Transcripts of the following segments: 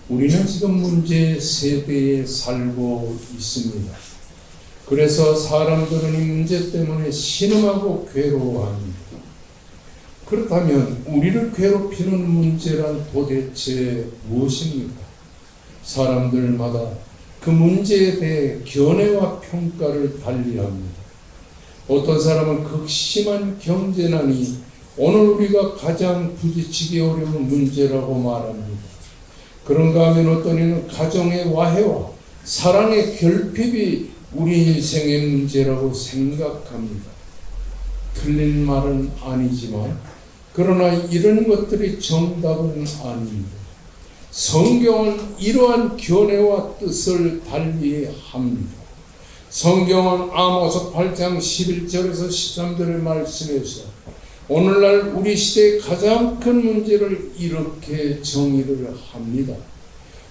우리는 지금 문제 세대에 살고 있습니다. 그래서 사람들은 이 문제 때문에 신음하고 괴로워합니다. 그렇다면 우리를 괴롭히는 문제란 도대체 무엇입니까? 사람들마다 그 문제에 대해 견해와 평가를 달리합니다. 어떤 사람은 극심한 경제난이 오늘 우리가 가장 부딪히기 어려운 문제라고 말합니다. 그런가 하면 어떤 이는 가정의 와해와 사랑의 결핍이 우리 인생의 문제라고 생각합니다. 틀린 말은 아니지만 그러나 이런 것들이 정답은 아닙니다. 성경은 이러한 견해와 뜻을 달리합니다. 성경은 아모스 8장 11절에서 13절의 말씀에서 오늘날 우리 시대의 가장 큰 문제를 이렇게 정의를 합니다.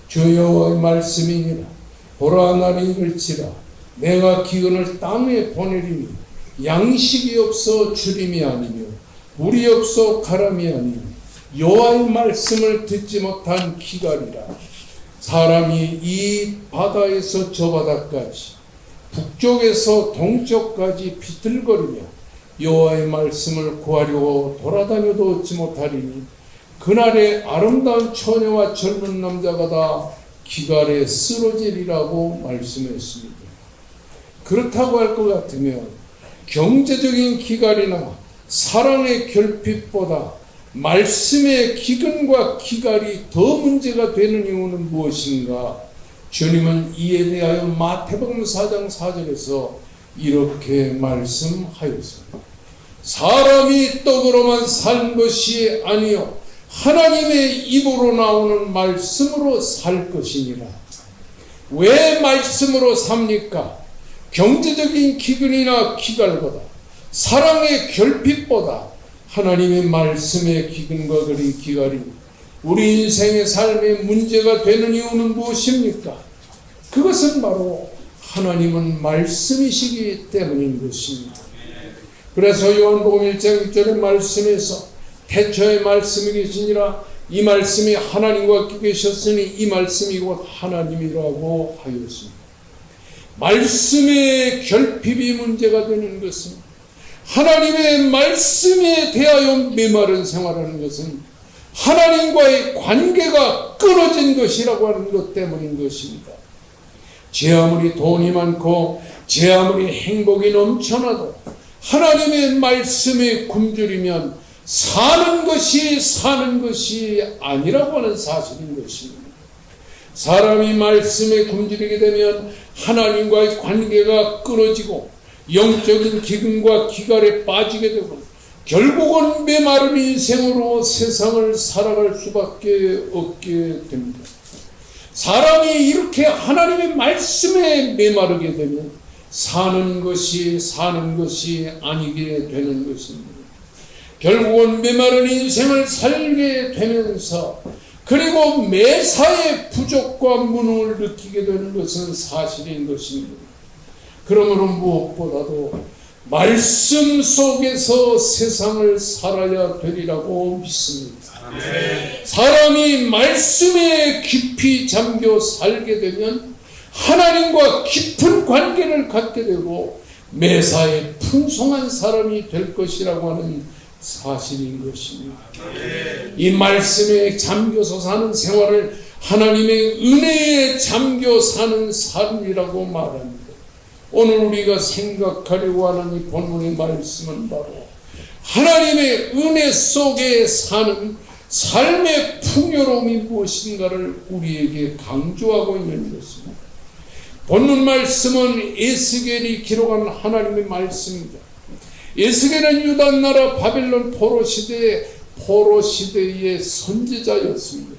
주 여호와의 말씀이니라. 보라 날이 이를지라. 내가 기근을 땅에 보내리니 양식이 없어 주림이 아니며 물이 없어 가람이 아니며 여호와의 말씀을 듣지 못한 기갈이라. 사람이 이 바다에서 저 바다까지 북쪽에서 동쪽까지 비틀거리며 여호와의 말씀을 구하려고 돌아다녀도 얻지 못하리니 그날에 아름다운 처녀와 젊은 남자가 다 기갈에 쓰러지리라고 말씀했습니다. 그렇다고 할 것 같으면 경제적인 기갈이나 사랑의 결핍보다 말씀의 기근과 기갈이 더 문제가 되는 이유는 무엇인가? 주님은 이에 대하여 마태복음 4장 4절에서 이렇게 말씀하였습니다. 사람이 떡으로만 산 것이 아니요 하나님의 입으로 나오는 말씀으로 살 것이니라. 왜 말씀으로 삽니까? 경제적인 기근이나 기갈보다 사랑의 결핍보다 하나님의 말씀의 기근과 기갈이 우리 인생의 삶의 문제가 되는 이유는 무엇입니까? 그것은 바로 하나님은 말씀이시기 때문인 것입니다. 그래서 요한복음 1장 6절의 말씀에서 태초에 말씀이 계시니라. 이 말씀이 하나님과 함께 계셨으니 이 말씀이 곧 하나님이라고 하였습니다. 말씀의 결핍이 문제가 되는 것은 하나님의 말씀에 대하여 메마른 생활하는 것은 하나님과의 관계가 끊어진 것이라고 하는 것 때문인 것입니다. 제 아무리 돈이 많고 제 아무리 행복이 넘쳐나도 하나님의 말씀에 굶주리면 사는 것이 아니라고 하는 사실인 것입니다. 사람이 말씀에 굶주리게 되면 하나님과의 관계가 끊어지고 영적인 기근과 기갈에 빠지게 되고 결국은 메마른 인생으로 세상을 살아갈 수밖에 없게 됩니다. 사람이 이렇게 하나님의 말씀에 메마르게 되면 사는 것이 아니게 되는 것입니다. 결국은 메마른 인생을 살게 되면서 그리고 매사에 부족과 무능을 느끼게 되는 것은 사실인 것입니다. 그러므로 무엇보다도 말씀 속에서 세상을 살아야 되리라고 믿습니다. 사람이 말씀에 깊이 잠겨 살게 되면 하나님과 깊은 관계를 갖게 되고 매사에 풍성한 사람이 될 것이라고 하는 사실인 것입니다. 이 말씀에 잠겨서 사는 생활을 하나님의 은혜에 잠겨 사는 삶이라고 말합니다. 오늘 우리가 생각하려고 하는 이 본문의 말씀은 바로 하나님의 은혜 속에 사는 삶의 풍요로움이 무엇인가를 우리에게 강조하고 있는 것입니다. 본문 말씀은 에스겔이 기록한 하나님의 말씀입니다. 에스겔은 유다 나라 바벨론 포로 시대의 선지자였습니다.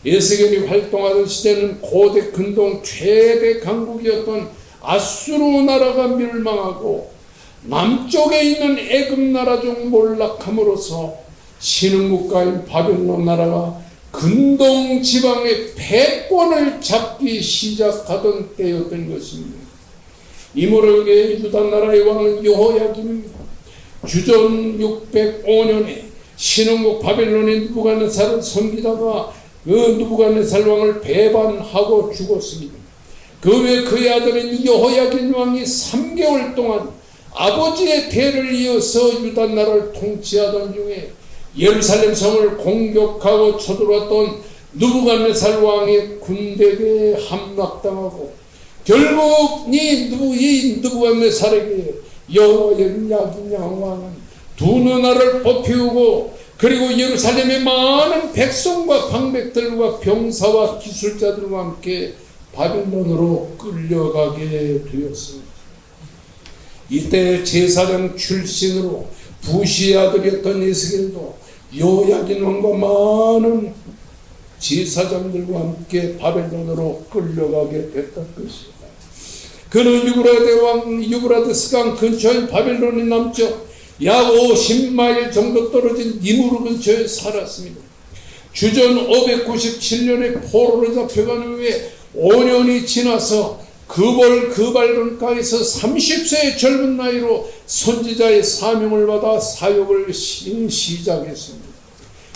에스겔이 활동하던 시대는 고대 근동 최대 강국이었던 아수르 나라가 멸망하고 남쪽에 있는 애굽 나라 중 몰락함으로써 신흥국가인 바벨론 나라가 근동 지방의 패권을 잡기 시작하던 때였던 것입니다. 이무르게 유다 나라의 왕은 여호야김입니다. 주전 605년에 신흥국 바벨론의 느부갓네살을 섬기다가 그 느부갓네살 왕을 배반하고 죽었습니다. 그 외 그의 아들인 여호야긴 왕이 3개월 동안 아버지의 대를 이어서 유다 나라를 통치하던 중에 예루살렘 성을 공격하고 쳐들어왔던 느부갓네살 왕의 군대에 함락당하고 결국 이 느부갓네살에게 여호야긴 왕은 두 누나를 뽑히우고 그리고 예루살렘의 많은 백성과 방백들과 병사와 기술자들과 함께 바빌론으로 끌려가게 되었습니다. 이때 제사장 출신으로 부시의 아들이었던 에스겔도 여호야긴 왕과 많은 제사장들과 함께 바벨론으로 끌려가게 됐던 것입니다. 그는 유브라데스 강 근처인 바벨론의 남쪽 약 50마일 정도 떨어진 니무르 근처에 살았습니다. 주전 597년에 포로로 잡혀간 후에 5년이 지나서 그발론가에서 30세의 젊은 나이로 선지자의 사명을 받아 사역을 시작했습니다.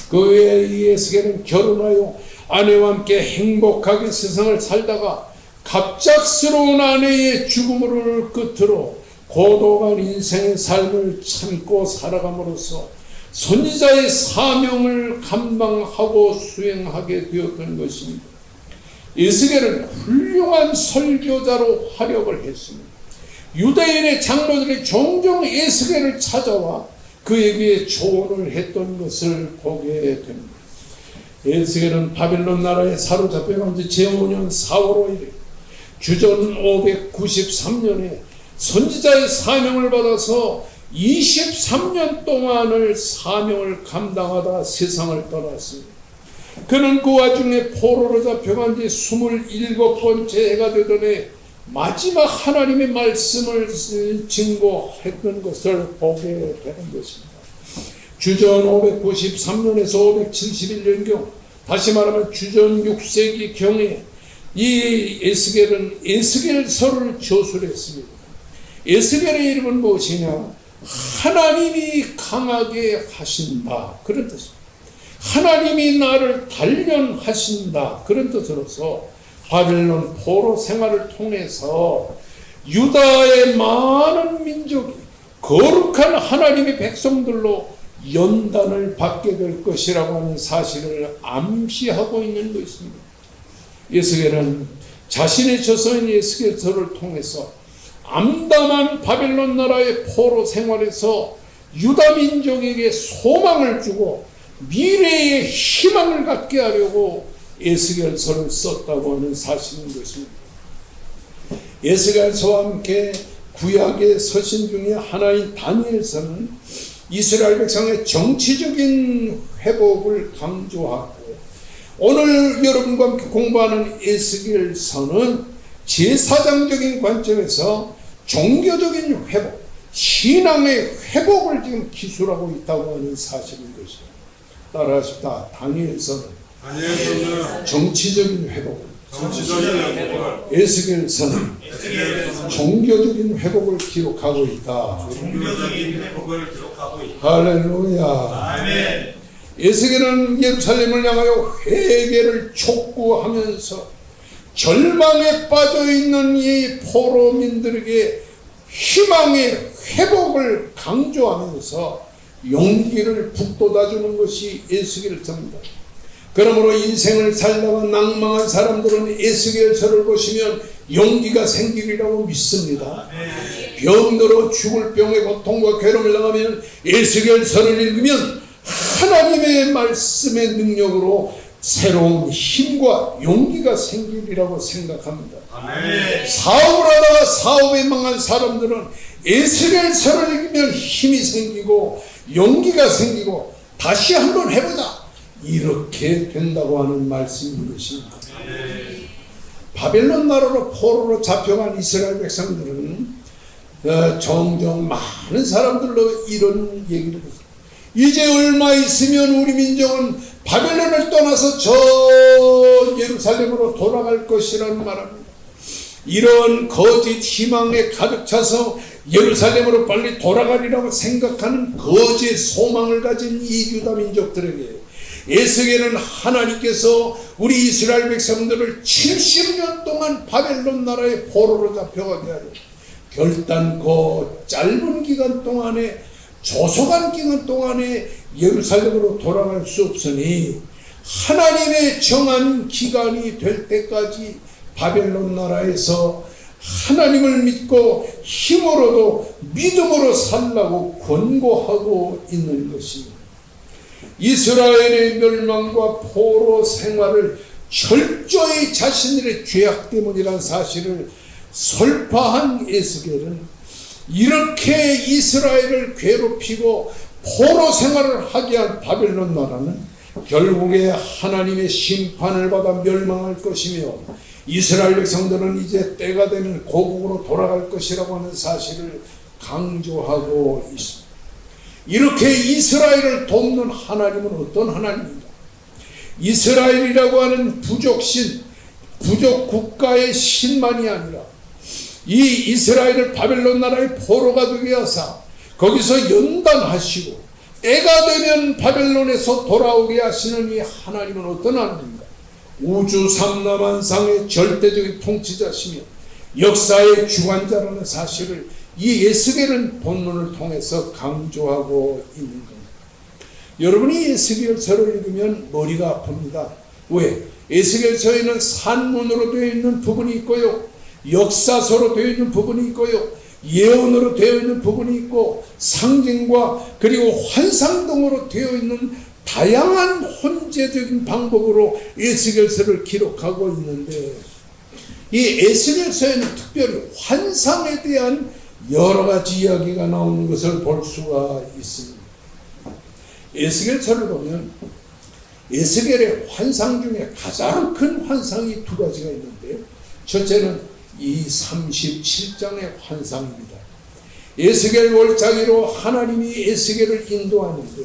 그 후에 이 에스겔은 결혼하여 아내와 함께 행복하게 세상을 살다가 갑작스러운 아내의 죽음을 끝으로 고독한 인생의 삶을 참고 살아감으로써 선지자의 사명을 감당하고 수행하게 되었던 것입니다. 에스겔은 훌륭한 설교자로 활약을 했습니다. 유대인의 장로들이 종종 에스겔을 찾아와 그에게 조언을 했던 것을 보게 됩니다. 에스겔은 바빌론 나라에 사로잡혀간 지 제5년 4월 5일에 주전 593년에 선지자의 사명을 받아서 23년 동안을 사명을 감당하다 세상을 떠났습니다. 그는 그 와중에 포로로 잡혀간 지 27번째 해가 되던 해 마지막 하나님의 말씀을 증거했던 것을 보게 되는 것입니다. 주전 593년에서 571년경, 다시 말하면 주전 6세기 경에 이 에스겔은 에스겔서를 저술했습니다. 에스겔의 이름은 무엇이냐? 하나님이 강하게 하신다, 그런 뜻입니다. 하나님이 나를 단련하신다, 그런 뜻으로서 바벨론 포로 생활을 통해서 유다의 많은 민족이 거룩한 하나님의 백성들로 연단을 받게 될 것이라고 하는 사실을 암시하고 있는 것입니다. 에스겔은 자신의 저서인 에스겔서를 통해서 암담한 바벨론 나라의 포로 생활에서 유다 민족에게 소망을 주고 미래의 희망을 갖게 하려고 에스겔서를 썼다고 하는 사실인 것입니다. 에스겔서와 함께 구약의 서신 중에 하나인 다니엘서는 이스라엘 백성의 정치적인 회복을 강조하고, 오늘 여러분과 함께 공부하는 에스겔서는 제사장적인 관점에서 종교적인 회복, 신앙의 회복을 지금 기술하고 있다고 하는 사실인 것입니다. 따라하십시다. 다니엘서는 정치적인 회복을, 에스겔서는 종교적인 회복을 기록하고 있다. 할렐루야. 아멘. 에스겔은 예루살렘을 향하여 회개를 촉구하면서 절망에 빠져있는 이 포로민들에게 희망의 회복을 강조하면서 용기를 북돋아주는 것이 에스겔서입니다. 그러므로 인생을 살다가 낭망한 사람들은 에스겔서를 보시면 용기가 생기리라고 믿습니다. 병들어 죽을 병의 고통과 괴로움을 당하면 에스겔서를 읽으면 하나님의 말씀의 능력으로 새로운 힘과 용기가 생기리라고 생각합니다. 사업을 하다가 사업에 망한 사람들은 에스겔서를 읽으면 힘이 생기고 용기가 생기고 다시 한번 해보자, 이렇게 된다고 하는 말씀인 것입니다. 바벨론 나라로 포로로 잡혀간 이스라엘 백성들은 종종 많은 사람들로 이런 얘기를 했어요. 이제 얼마 있으면 우리 민족은 바벨론을 떠나서 저 예루살렘으로 돌아갈 것이라는 말합니다. 이런 거짓 희망에 가득 차서 예루살렘으로 빨리 돌아가리라고 생각하는 거짓 소망을 가진 이 유다 민족들에게 에스겔은 하나님께서 우리 이스라엘 백성들을 70년 동안 바벨론 나라의 포로로 잡혀가게 하여 결단코 짧은 기간 동안에, 조속한 기간 동안에 예루살렘으로 돌아갈 수 없으니 하나님의 정한 기간이 될 때까지 바벨론 나라에서 하나님을 믿고 힘으로도 믿음으로 살라고 권고하고 있는 것입니다. 이스라엘의 멸망과 포로 생활을 철저히 자신들의 죄악 때문이라는 사실을 설파한 에스겔은 이렇게 이스라엘을 괴롭히고 포로 생활을 하게 한 바벨론 나라는 결국에 하나님의 심판을 받아 멸망할 것이며 이스라엘 백성들은 이제 때가 되면 고국으로 돌아갈 것이라고 하는 사실을 강조하고 있습니다. 이렇게 이스라엘을 돕는 하나님은 어떤 하나님인가? 이스라엘이라고 하는 부족신, 부족 국가의 신만이 아니라 이 이스라엘을 바벨론 나라의 포로가 되게 하사 거기서 연단하시고 때가 되면 바벨론에서 돌아오게 하시는 이 하나님은 어떤 하나님인가? 우주 삼라만상의 절대적인 통치자시며 역사의 주관자라는 사실을 이 에스겔은 본문을 통해서 강조하고 있는 겁니다. 여러분이 에스겔서를 읽으면 머리가 아픕니다. 왜? 에스겔서에는 산문으로 되어 있는 부분이 있고요, 역사서로 되어 있는 부분이 있고요, 예언으로 되어 있는 부분이 있고, 상징과 그리고 환상 등으로 되어 있는 다양한 혼재적인 방법으로 에스겔서를 기록하고 있는데, 이 에스겔서에는 특별히 환상에 대한 여러 가지 이야기가 나오는 것을 볼 수가 있습니다. 에스겔서를 보면 에스겔의 환상 중에 가장 큰 환상이 두 가지가 있는데요. 첫째는 이 37장의 환상입니다. 에스겔 골짜기로 하나님이 에스겔을 인도하는데,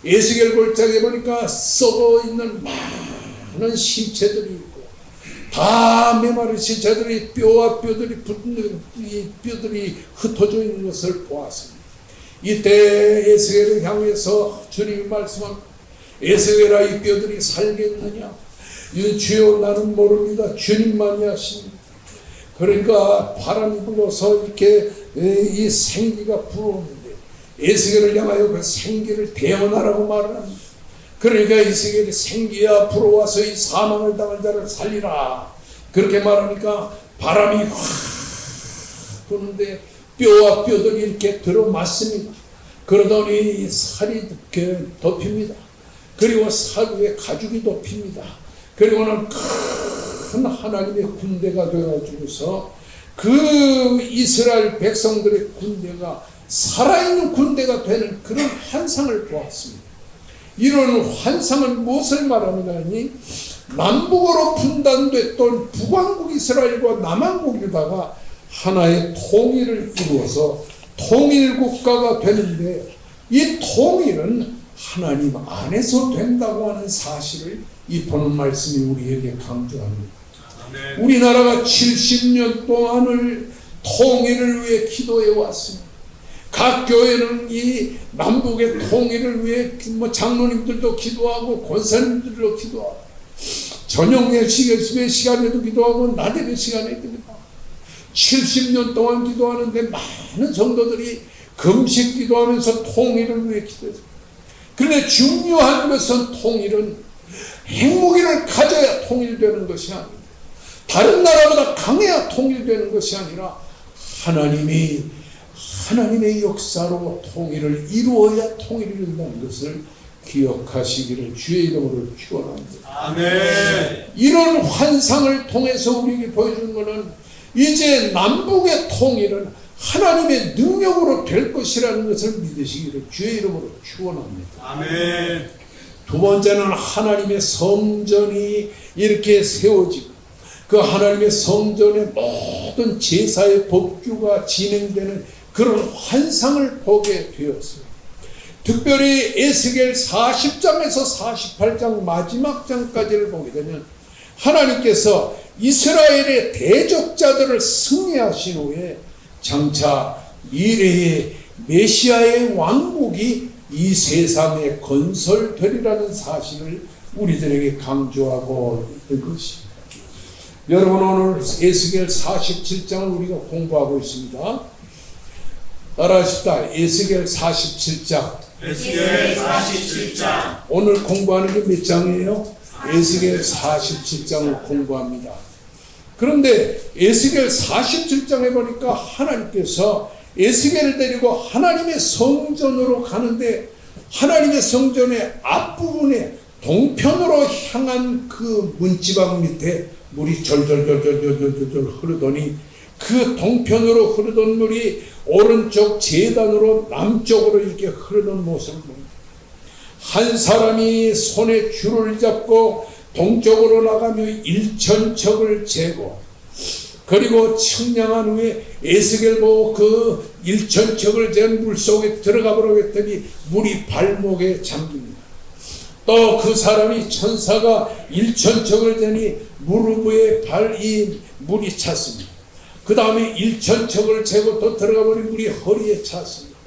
에스겔 골짜기에 보니까 썩어 있는 많은 신체들이 있고, 다 메마른 신체들이, 뼈와 뼈들이 흩어져 있는 것을 보았습니다. 이때 에스겔을 향해서 주님이 말씀합니다. 에스겔아, 이 뼈들이 살겠느냐? 주여, 나는 모릅니다. 주님만이 하십니다. 그러니까 바람이 불어서 이렇게 이 생기가 불어오는데 에스겔을 향하여 그 생기를 대언하라고 말을 합니다. 그러니까 에스겔이 생기야 불어와서 이 사망을 당한 자를 살리라, 그렇게 말하니까 바람이 확 부는데 뼈와 뼈들이 이렇게 들어맞습니다. 그러더니 살이 덮입니다. 그리고 살 위에 가죽이 덮입니다. 그리고는 큰 하나님의 군대가 되어가지고서 그 이스라엘 백성들의 군대가 살아있는 군대가 되는 그런 환상을 보았습니다. 이런 환상은 무엇을 말하는가 하니, 남북으로 분단됐던 북왕국 이스라엘과 남왕국에다가 하나의 통일을 이루어서 통일국가가 되는데, 이 통일은 하나님 안에서 된다고 하는 사실을 이 보는 말씀이 우리에게 강조합니다. 우리나라가 70년 동안을 통일을 위해 기도해 왔습니다. 각 교회는 이 남북의 통일을 위해 장로님들도 기도하고 권사님들도 기도하고, 저녁 예배 시간에도 기도하고 낮 예배 시간에도 기도하고, 70년 동안 기도하는데 많은 성도들이 금식 기도하면서 통일을 위해 기도했습니다. 그런데 중요한 것은 통일은 핵무기를 가져야 통일되는 것이 아닙니다. 다른 나라보다 강해야 통일되는 것이 아니라 하나님의 역사로 통일을 이루어야 통일이 된다는 것을 기억하시기를 주의 이름으로 축원합니다. 아멘. 이런 환상을 통해서 우리에게 보여주는 것은 이제 남북의 통일은 하나님의 능력으로 될 것이라는 것을 믿으시기를 주의 이름으로 축원합니다. 아멘. 두 번째는 하나님의 성전이 이렇게 세워지고 그 하나님의 성전의 모든 제사의 법규가 진행되는 그런 환상을 보게 되었어요. 특별히 에스겔 40장에서 48장 마지막 장까지를 보게 되면 하나님께서 이스라엘의 대적자들을 승리하신 후에 장차 미래의 메시아의 왕국이 이 세상에 건설되리라는 사실을 우리들에게 강조하고 있는 것입니다. 여러분, 오늘 에스겔 47장을 우리가 공부하고 있습니다. 따라하십시다. 에스겔 47장. 에스겔 47장. 오늘 공부하는 게 몇 장이에요? 에스겔 47장을 공부합니다. 그런데 에스겔 47장에 보니까 하나님께서 에스겔을 데리고 하나님의 성전으로 가는데, 하나님의 성전의 앞부분에 동편으로 향한 그 문지방 밑에 물이 절절절절절절 흐르더니, 그 동편으로 흐르던 물이 오른쪽 제단으로 남쪽으로 이렇게 흐르는 모습을 봅니다. 한 사람이 손에 줄을 잡고 동쪽으로 나가며 1,000척을 재고, 그리고 측량한 후에 에스겔 보고 그 1,000척을 잰 물속에 들어가 보라고 했더니 물이 발목에 잠깁니다. 또 그 사람이 천사가 1,000척을 재니 무릎 위에 발이 물이 찼습니다. 그 다음에 1,000척을 재고 또 들어가 보니 물이 허리에 찼습니다.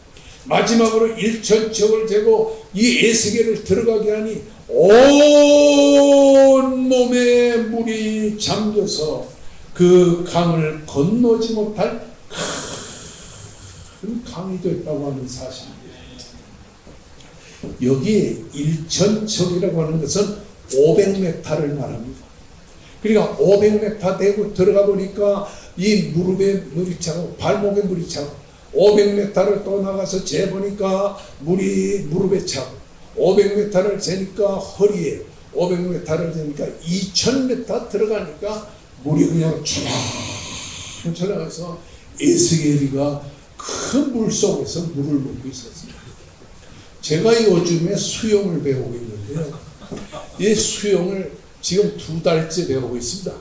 마지막으로 1,000척을 재고 이 에스겔을 들어가게 하니 온 몸에 물이 잠겨서 그 강을 건너지 못할 큰 강이 됐다고 하는 사실입니다. 여기에 1,000척이라고 하는 것은 500m를 말합니다. 그러니까 500m 되고 들어가 보니까 이 무릎에 물이 차고 발목에 물이 차고, 500m를 또 나가서 재보니까 물이 무릎에 차고, 500m를 재니까 허리에, 500m를 재니까 2,000m 들어가니까 물이 그냥 철렁철렁해서 에스겔이가 큰 물 속에서 물을 먹고 있었습니다. 제가 요즘에 수영을 배우고 있는데요, 이 수영을 지금 2달째 배우고 있습니다.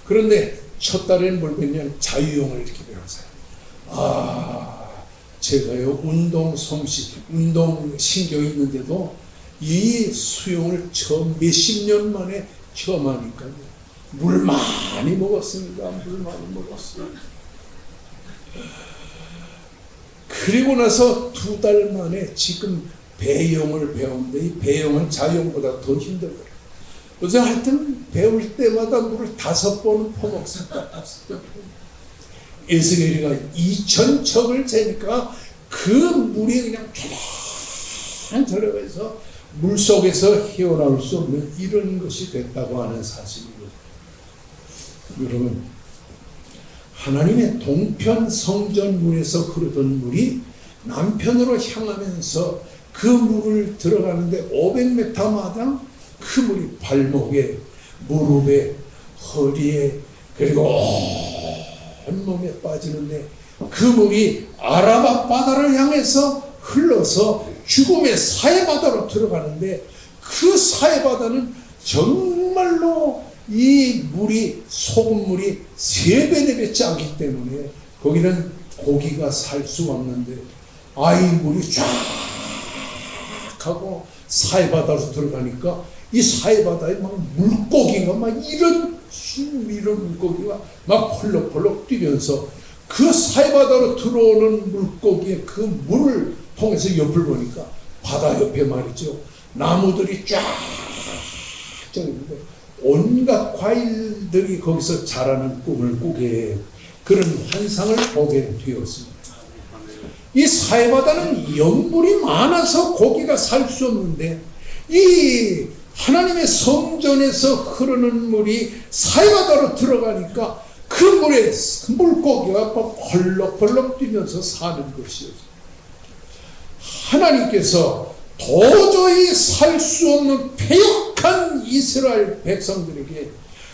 그런데 첫 달에는 뭘 배우냐면 자유형을 이렇게 배웠어요. 제가요, 운동 신경이 있는데도 이 수영을 처음 몇십 년 만에 처음 하니까요, 물 많이 먹었습니다. 물 많이 먹었어요. 그리고 나서 2달 만에 지금 배영을 배우는데, 이 배영은 자유형보다 더 힘들어요. 그래서 하여튼 배울 때마다 물을 5번 퍼먹습니다. 에스겔이가 2,000척을 재니까 그 물이 그냥 철렁철렁해서 물 속에서 헤어나올 수 없는 이런 것이 됐다고 하는 사실이거든요. 여러분, 하나님의 동편 성전문에서 흐르던 물이 남편으로 향하면서 그 물을 들어가는데 500m마다 그 물이 발목에, 무릎에, 허리에, 그리고 온몸에 빠지는데, 그 물이 아라바 바다를 향해서 흘러서 죽음의 사해바다로 들어가는데, 그 사해바다는 정말로 이 물이, 소금물이 3배, 4배 짜기 때문에 거기는 고기가 살 수가 없는데, 이 물이 쫙 하고 사해바다로 들어가니까 이 사해바다에 막 물고기가 막 이런 물고기가 막 펄럭펄럭 뛰면서 그 사해바다로 들어오는 물고기의 그 물을 통해서 옆을 보니까 바다 옆에 말이죠, 나무들이 쫙 있는데 온갖 과일들이 거기서 자라는 꿈을 꾸게, 그런 환상을 보게 되었습니다. 이 사해바다는 영물이 많아서 고기가 살 수 없는데, 이 하나님의 성전에서 흐르는 물이 사해바다로 들어가니까 그 물에 물고기가 펄럭펄럭 뛰면서 사는 것이었어요. 하나님께서 도저히 살 수 없는 패역한 이스라엘 백성들에게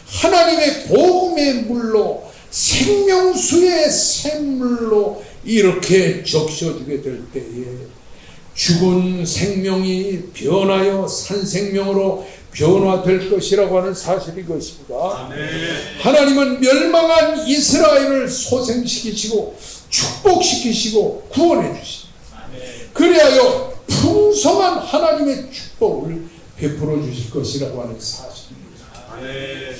하나님의 복음의 물로, 생명수의 샘물로 이렇게 적셔주게 될 때에 죽은 생명이 변하여 산 생명으로 변화될 것이라고 하는 사실이 것입니다. 아멘. 하나님은 멸망한 이스라엘을 소생시키시고 축복시키시고 구원해 주시고, 그리하여 풍성한 하나님의 축복을 베풀어 주실 것이라고 하는 사실입니다. 아멘.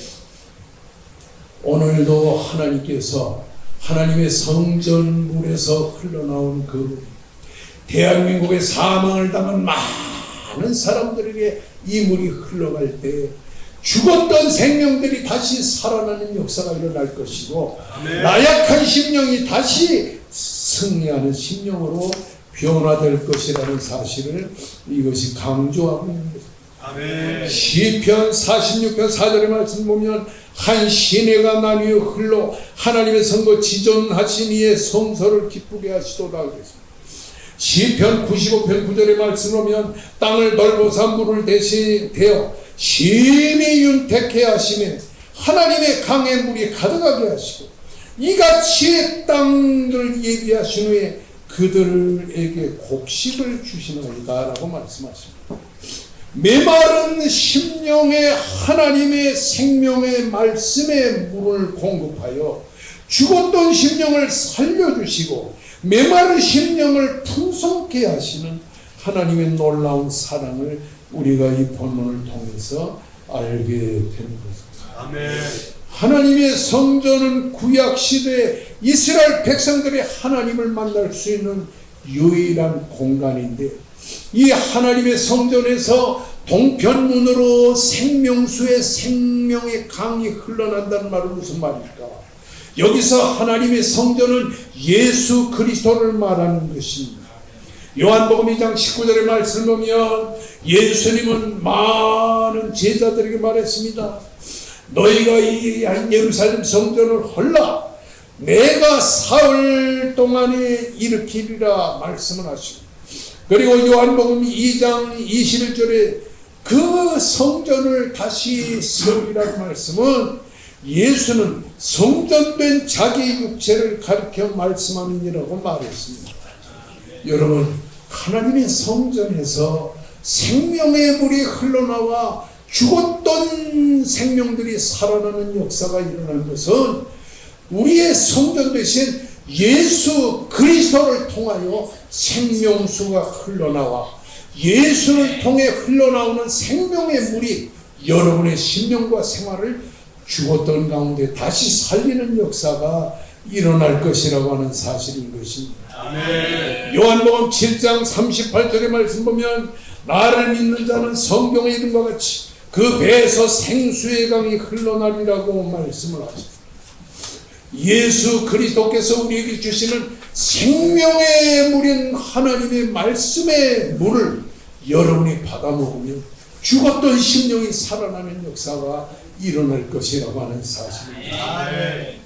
오늘도 하나님께서 하나님의 성전문에서 흘러나온 그 대한민국의 사망을 당한 많은 사람들에게 이 물이 흘러갈 때 죽었던 생명들이 다시 살아나는 역사가 일어날 것이고 나약한 심령이 다시 승리하는 심령으로 변화될 것이라는 사실을 이것이 강조하고 있는 것입니다. 아멘. 시편 46편 4절의 말씀 보면 한 시내가 나뉘어 흘러 하나님의 선거 지존하신 이의 성소를 기쁘게 하시도다 그랬습니다. 시편 95편 9절의 말씀을 보면 땅을 넓어서 물을 대신되어 심히 윤택해 하시며 하나님의 강의 물이 가득하게 하시고 이같이 땅을 예비하신 후에 그들에게 곡식을 주시나이다 라고 말씀하십니다. 메마른 심령에 하나님의 생명의 말씀의 물을 공급하여 죽었던 심령을 살려주시고 메마른 심령을 풍성케 하시는 하나님의 놀라운 사랑을 우리가 이 본문을 통해서 알게 되는 것입니다. 아멘. 하나님의 성전은 구약시대에 이스라엘 백성들이 하나님을 만날 수 있는 유일한 공간인데 이 하나님의 성전에서 동편문으로 생명수의 생명의 강이 흘러난다는 말은 무슨 말일까? 여기서 하나님의 성전은 예수 그리스도를 말하는 것입니다. 요한복음 2장 19절의 말씀을 보면 예수님은 많은 제자들에게 말했습니다. 너희가 이 예루살렘 성전을 헐라 내가 사흘 동안에 일으키리라 말씀을 하시고 그리고 요한복음 2장 21절에 그 성전을 다시 세우리라는 말씀은 예수는 성전된 자기 육체를 가리켜 말씀하는 이라고 말했습니다. 여러분 하나님의 성전에서 생명의 물이 흘러나와 죽었던 생명들이 살아나는 역사가 일어난 것은 우리의 성전 대신 예수 그리스도를 통하여 생명수가 흘러나와 예수를 통해 흘러나오는 생명의 물이 여러분의 심령과 생활을 죽었던 가운데 다시 살리는 역사가 일어날 것이라고 하는 사실인 것입니다. 아멘. 요한복음 7장 38절의 말씀 보면 나를 믿는 자는 성경에 이른과 같이 그 배에서 생수의 강이 흘러나리라고 말씀을 하십니다. 예수 그리스도께서 우리에게 주시는 생명의 물인 하나님의 말씀의 물을 여러분이 받아 먹으면 죽었던 심령이 살아나는 역사가 일어날 것이라고 하는 사실입니다.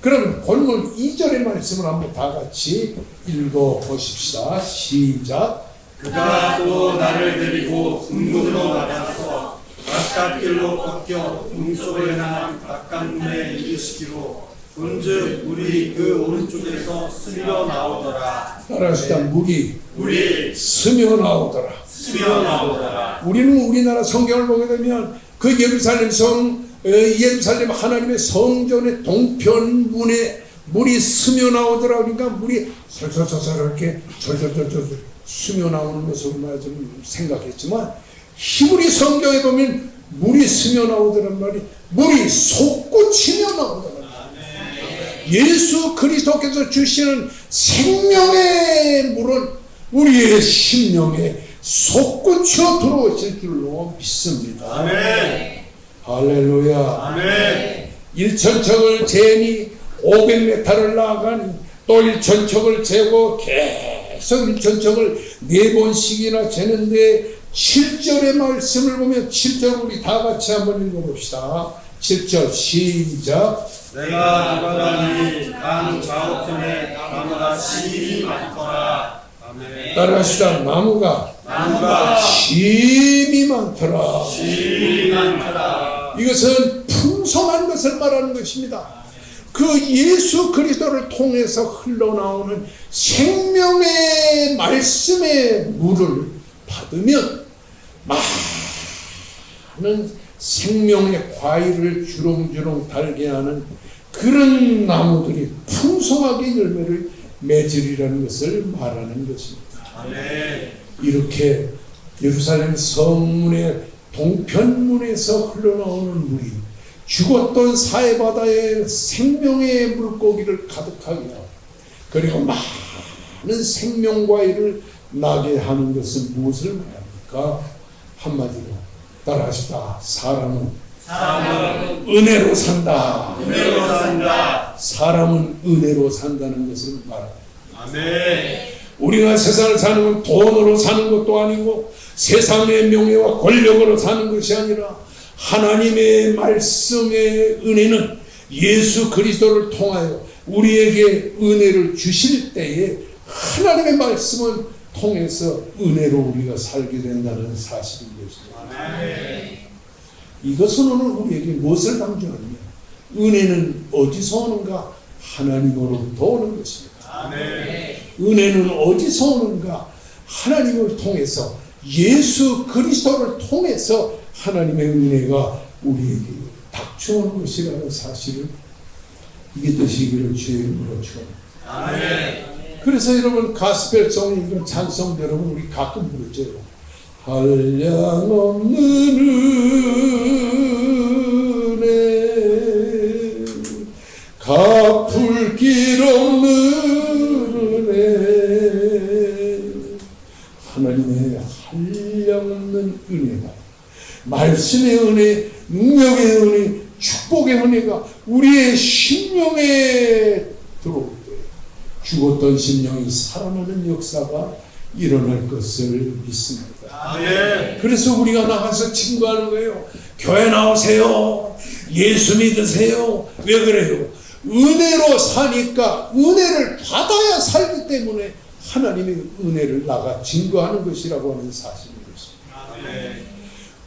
그럼 본문 2절의 말씀을 한번 다 같이 읽어보십시다. 시작. 그가 또 나를 데리고 궁문으로 나가서 바깥 길로 꺾여 궁속을 향한 바깥 문에 이르시기로 본즉 물이 그 오른쪽에서 스며 나오더라. 따라하시다. 물이 스며 나오더라. 스며 나오더라. 우리는 우리나라 성경을 보게 되면 그 예루살렘 하나님의 성전의 동편문에 물이 스며 나오더라. 그러니까 물이 설설설설 이렇게 절절절절 스며 나오는 것을 좀 생각했지만 히브리 성경에 보면 물이 스며 나오더란 말이 물이 솟구치며 나오더라. 예수 그리스도께서 주시는 생명의 물은 우리의 심령에 솟구쳐 들어오실 줄로 믿습니다. 아멘. 할렐루야. 아멘. 1천척을 재니 500m를 나아가니 또 1천척을 재고 계속 1천척을 4번씩이나 재는데 7절의 말씀을 보면 7절 우리 다 같이 한번 읽어봅시다. 7절 시작. 내가 나가니 강 좌우편에 나무가 심히 많더라. 아멘. 따라하시다. 나무가 심히 많더라. 심히 많더라. 이것은 풍성한 것을 말하는 것입니다. 그 예수 그리스도를 통해서 흘러나오는 생명의 말씀의 물을 받으면 많은 생명의 과일을 주렁주렁 달게 하는 그런 나무들이 풍성하게 열매를 맺으리라는 것을 말하는 것입니다. 아멘. 이렇게 예루살렘 성문의 동편문에서 흘러나오는 물이 죽었던 사해바다에 생명의 물고기를 가득하게 하고 그리고 많은 생명과일을 나게 하는 것은 무엇을 말합니까? 한마디로 따라하시다. 사람은 은혜로 산다. 은혜로 산다. 사람은 은혜로 산다는 것을 말합니다. 아멘. 우리가 세상을 사는 건 돈으로 사는 것도 아니고 세상의 명예와 권력으로 사는 것이 아니라 하나님의 말씀의 은혜는 예수 그리스도를 통하여 우리에게 은혜를 주실 때에 하나님의 말씀을 통해서 은혜로 우리가 살게 된다는 사실인 것입니다. 아멘. 이것은 오늘 우리에게 무엇을 강조하느냐? 은혜는 어디서 오는가? 하나님으로부터 오는 것입니다. 아멘. 은혜는 어디서 오는가? 하나님을 통해서 예수 그리스도를 통해서 하나님의 은혜가 우리에게 닥쳐오는 것이라는 사실을 믿으시기를 주의 이름으로 축원합니다. 아멘. 그래서 여러분 가스펠송의 이런 찬송 여러분 우리 가끔 부르죠. 한량없는 은혜 갚을 길 없는 은혜 하나님의 한량없는 은혜가 말씀의 은혜, 능력의 은혜, 축복의 은혜가 우리의 심령에 들어올 때 죽었던 심령이 살아나는 역사가 일어날 것을 믿습니다. 아멘. 그래서 우리가 나가서 증거하는 거예요. 교회 나오세요. 예수 믿으세요. 왜 그래요? 은혜로 사니까 은혜를 받아야 살기 때문에 하나님의 은혜를 나가 증거하는 것이라고 하는 사실인 것입니다. 아멘.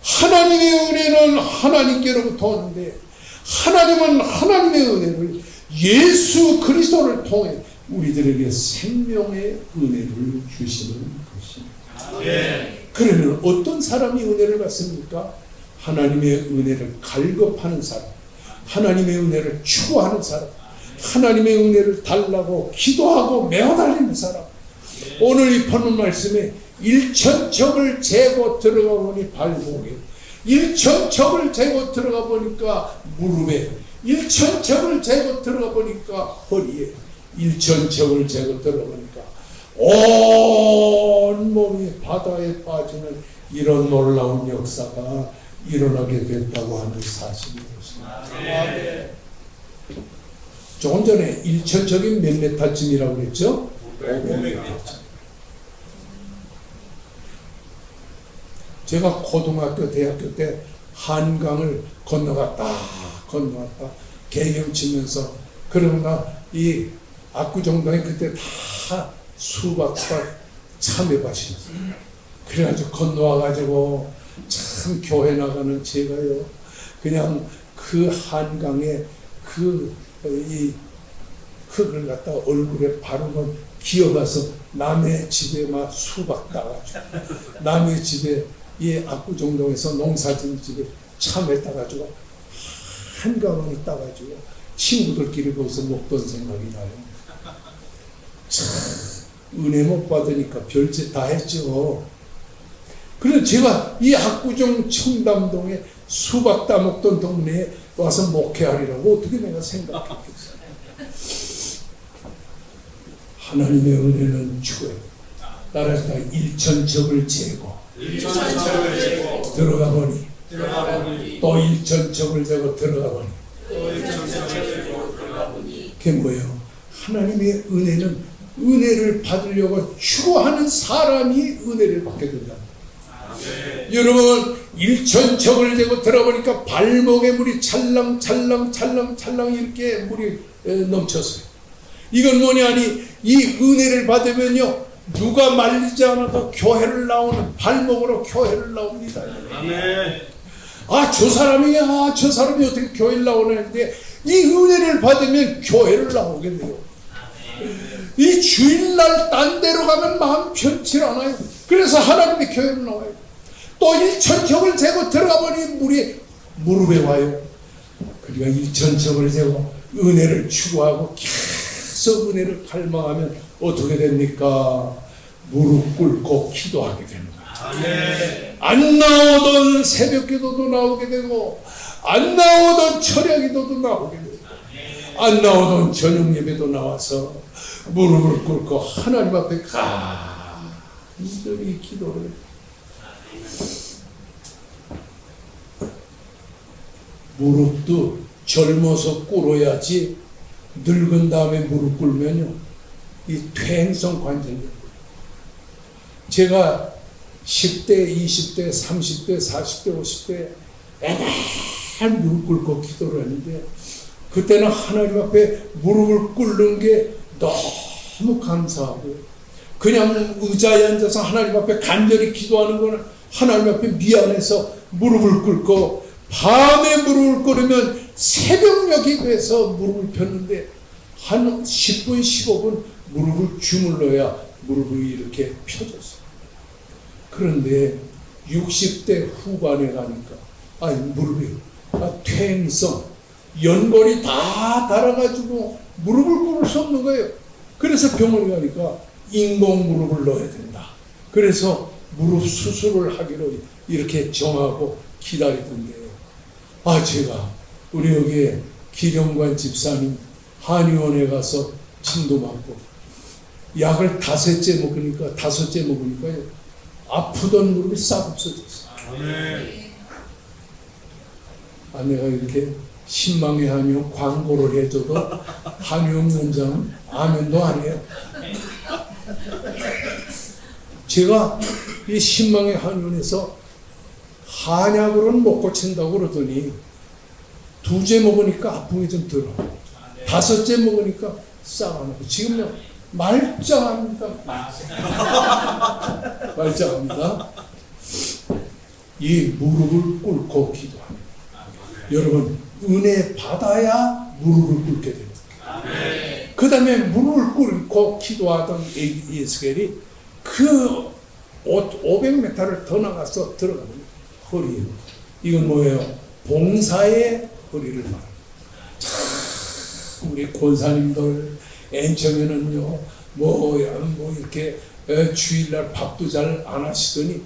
하나님의 은혜는 하나님께로부터 오는데 하나님은 하나님의 은혜를 예수 그리스도를 통해 우리들에게 생명의 은혜를 주시는 것입니다. 아멘. 그러면 어떤 사람이 은혜를 받습니까? 하나님의 은혜를 갈급하는 사람, 하나님의 은혜를 추구하는 사람, 하나님의 은혜를 달라고 기도하고 메어달리는 사람. 오늘 이 본문 말씀에 일천척을 재고 들어가 보니 발목에, 일천척을 재고 들어가 보니까 무릎에, 일천척을 재고 들어가 보니까 허리에, 일천척을 재고 들어가 보니까 온 몸이 바다에 빠지는 이런 놀라운 역사가 일어나게 됐다고 하는 사실이었습니다. 조금 전에 일천척이 몇 메타쯤이라고 그랬죠? 500m. 제가 고등학교, 대학교 때 한강을 건너갔다 개경치면서 그러나 이 압구정동에 그때 다 수박밭 참외밭이었어요. 그래가지고 건너와가지고 참 교회 나가는 제가요 그냥 그 한강에 이 흙을 갖다 얼굴에 바르면 기어가서 남의 집에 막 수박 따가지고 남의 집에 이 압구정동에서 농사진 집에 참외 따가지고 한강을 따가지고 친구들끼리 거기서 먹던 생각이 나요. 참 은혜 못 받으니까 별짓 다 했죠. 그래서 제가 이 압구정 청담동에 수박 따먹던 동네에 와서 목회하리라고 어떻게 내가 생각했겠어요. 하나님의 은혜는 추구해. 따라서 일천척을 재고 들어가 보니 또 일천척을 재고 들어가 보니 그게 뭐예요? 하나님의 은혜는 은혜를 받으려고 추구하는 사람이 은혜를 받게 된다. 여러분 일천척을 재고 들어보니까 발목에 물이 찰랑찰랑 이렇게 물이 넘쳤어요. 이건 뭐냐니 이 은혜를 받으면요 누가 말리지 않아도 교회를 나오는 발목으로 교회를 나옵니다. 아멘. 저 사람이 어떻게 교회를 나오는데 이 은혜를 받으면 교회를 나오게 돼요. 이 주일날 딴 데로 가면 마음 편치 않아요. 그래서 하나님의 교회를 나와요. 또 일천척을 재고 들어가 보니 물이 무릎에 와요. 그러니까 일천척을 재고 은혜를 추구하고 계속 은혜를 갈망하면 어떻게 됩니까? 무릎 꿇고 기도하게 되는 거예요. 아멘. 안 나오던 새벽 기도도 나오게 되고 안 나오던 철야 기도도 나오게 되고 안 나오던 저녁 예배도 나와서 무릎을 꿇고 하나님 앞에 간절히 기도를 무릎도 젊어서 꿇어야지 늙은 다음에 무릎 꿇으면요 이 퇴행성 관절염. 제가 10대, 20대, 30대, 40대, 50대 맨날 무릎 꿇고 기도를 했는데 그때는 하나님 앞에 무릎을 꿇는 게 너무 감사하고 그냥 의자에 앉아서 하나님 앞에 간절히 기도하는 거는 하나님 앞에 미안해서 무릎을 꿇고 밤에 무릎을 꿇으면 새벽녘이 돼서 무릎을 폈는데 한 10분, 15분 무릎을 주물러야 무릎이 이렇게 펴졌어요. 그런데 60대 후반에 가니까 무릎이 퇴행성, 연골이 다 닳아가지고 무릎을 꿇을 수 없는 거예요. 그래서 병원에 가니까 인공 무릎을 넣어야 된다. 그래서 무릎 수술을 하기로 이렇게 정하고 기다리던데요. 제가 우리 여기 기령관 집사님 한의원에 가서 침도 맞고 약을 다섯째 먹으니까요 아프던 무릎이 싹 없어졌어요. 내가 이렇게 신망의 한의원 광고를 해줘도 한의원 원장은 아멘도 안 해요. 제가 이 신망의 한의원에서 한약으로는 못 고친다고 그러더니 2째 먹으니까 아픔이 좀 들어. 5째 먹으니까 싹 안 하고 지금요 말짱합니다. 말짱합니다. 이 무릎을 꿇고 기도합니다. 여러분 은혜 받아야 무릎을 꿇게 됩니다. 그 다음에 무릎을 꿇고 기도하던 예수겔이 그 500m를 더 나가서 들어가면 허리에 이건 뭐예요? 봉사의 허리를 말합니다. 참 우리 권사님들 엔청에는요 뭐 이렇게 주일날 밥도 잘 안 하시더니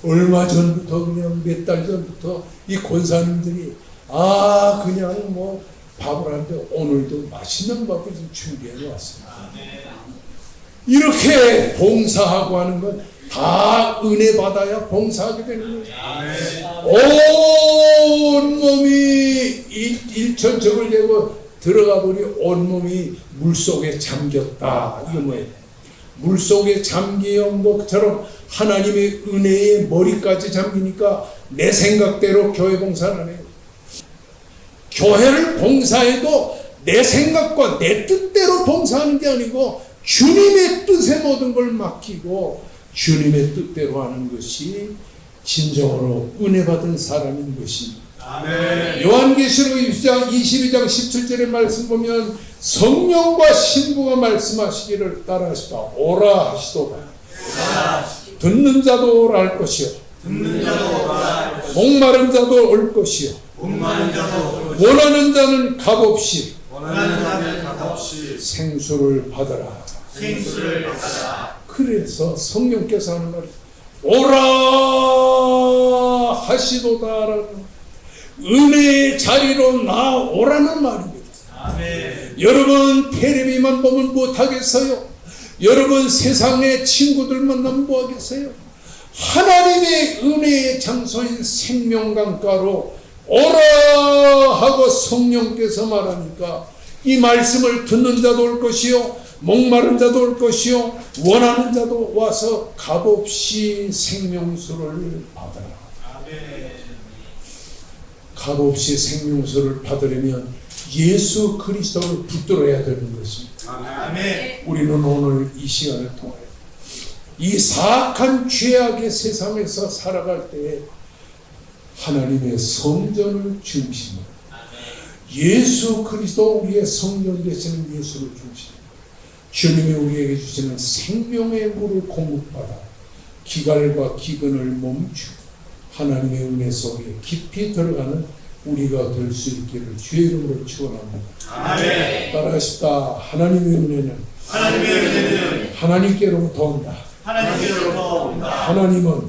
얼마 전부터 그냥 몇 달 전부터 이 권사님들이 그냥 뭐 밥을 하는데 오늘도 맛있는 밥을 좀 준비해 놓았습니다. 이렇게 봉사하고 하는 건 다 은혜 받아야 봉사하게 되는 거예요. 온 몸이 일천적을 내고 들어가 보니 온몸이 물속에 잠겼다. 이거 뭐예요? 물속에 잠기는 것처럼 하나님의 은혜에 머리까지 잠기니까 내 생각대로 교회 봉사를 안 해요. 교회를 봉사해도 내 생각과 내 뜻대로 봉사하는 게 아니고 주님의 뜻에 모든 걸 맡기고 주님의 뜻대로 하는 것이 진정으로 은혜 받은 사람인 것입니다. 아멘. 요한계시록 22장 17절의 말씀 보면 성령과 신부가 말씀하시기를 따라하시다. 오라 하시도다. 듣는 자도 오라 할 것이요. 목마른 자도 올 것이요. 원하는 자는 값없이 생수를 받아라. 그래서 성령께서 하는 말이 오라 하시도다라는 은혜의 자리로 나오라는 말입니다. 아멘. 여러분 텔레비만 보면 못하겠어요? 여러분 세상의 친구들 만나면 뭐하겠어요? 하나님의 은혜의 장소인 생명강가로 오라 하고 성령께서 말하니까 이 말씀을 듣는 자도 올 것이요 목마른 자도 올 것이요 원하는 자도 와서 값없이 생명수를 받아라. 값없이 생명수를 받으려면 예수 그리스도를 붙들어야 되는 것입니다. 우리는 오늘 이 시간을 통하여 이 사악한 죄악의 세상에서 살아갈 때에 하나님의 성전을 중심으로 예수 그리스도 우리의 성전 되시는 예수를 중심으로 주님이 우리에게 주시는 생명의 물을 공급받아 기갈과 기근을 멈추고 하나님의 은혜 속에 깊이 들어가는 우리가 될 수 있기를 주의 이름으로 축원합니다. 아멘. 따라하십다. 하나님의 은혜는 하나님께로부터 온다. 하나님은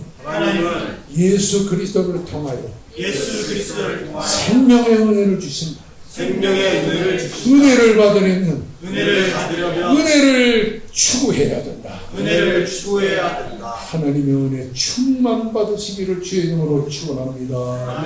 예수 그리스도를 통하여 생명의 은혜를 주신다. 은혜를 받으려면 은혜를 추구해야 된다. 하나님의 은혜 충만 받으시기를 주의 이름으로 축원합니다.